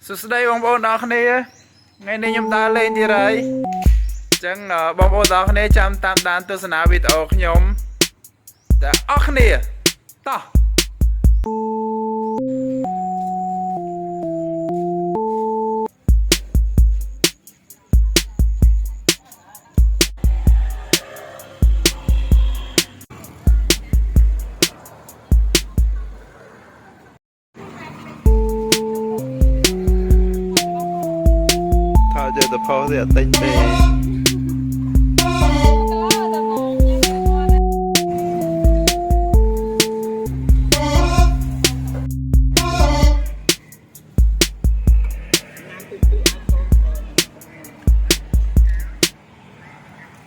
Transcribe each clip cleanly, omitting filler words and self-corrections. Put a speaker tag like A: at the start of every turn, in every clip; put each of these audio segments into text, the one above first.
A: สุดท้ายบางคนดอกนี้ไงนี่ยมตาเล่นที่ไรจังบางคนดอกนี้จำตามด้านตัวสนาวิทย์ออกยมแต่ออกนี่ต่อถ้าเจอแต่พอเสียเต็งเตะ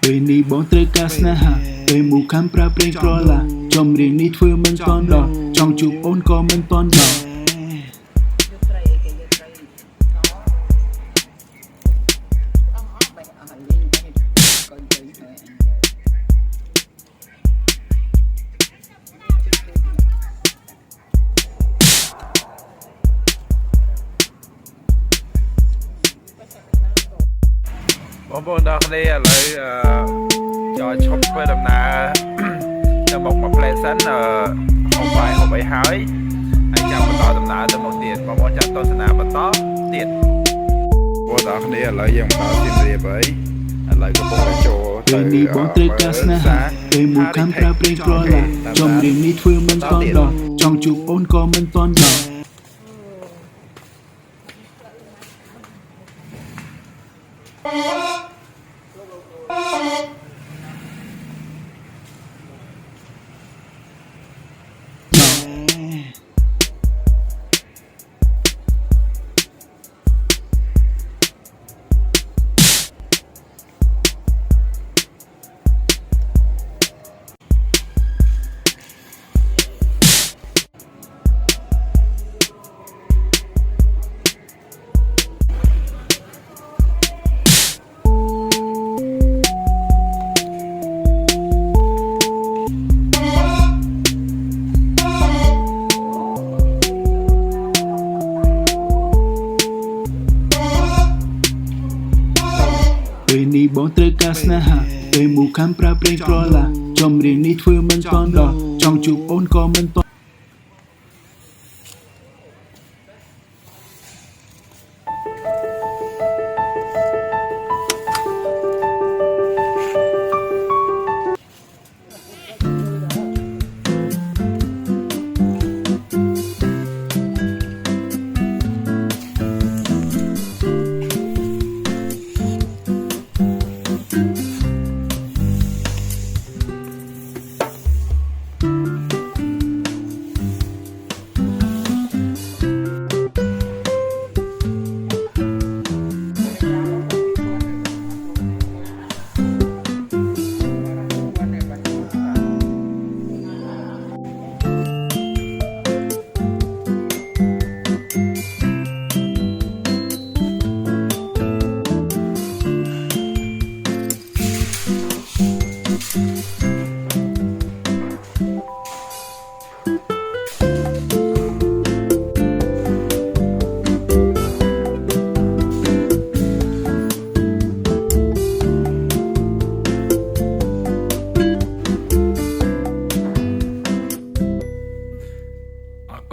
B: ពេលនេះបងត្រូវការស្នេហាពេលមូខំប្រើប្រេងក្រឡាចំរៀងនេះធ្វើមិនតន់ដល់ចង់ជួបអូនក៏មិនតន់ដល់
A: បងប្អូនដល់គ្នាឥឡូវយកឈប់ធ្វើដំណើរទៅមុខមកផ្លែសិនហូបបាយហូបអីហើយចាំបន្តដំណើរទៅមុខទៀតបងប្អូនចាំទស្សនាបន្តទៀតបងប្អូនដល់គ្នាឥឡូវយើងមកដល់ទីរៀបហើយឥឡូវកំពុងតែចូលទៅ
B: ពេលនេះបងត្រូវការស្នេហាពេលមូខំប្រើប្រេងក្រឡាចំរៀងនេះធ្វើមិនតន់ដល់ចង់ជួបអូនក៏មិនតន់ដល់ពេលនេះបងត្រូវការស្នេហាពេលមូខំប្រើប្រេងក្រឡាចំរៀងនេះធ្វើមិនតន់ដល់ចង់ជួបអូនក៏មិនតន់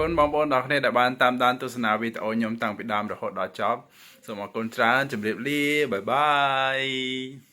A: គុណបងប្អូនដល់គ្នាដែលបានតាមដានទស្សនាវីដេអូខ្ញុំតាំងពីដើមរហូតដល់ចប់សូមអរគុណច្រើនជម្រាបលាបាយបាយ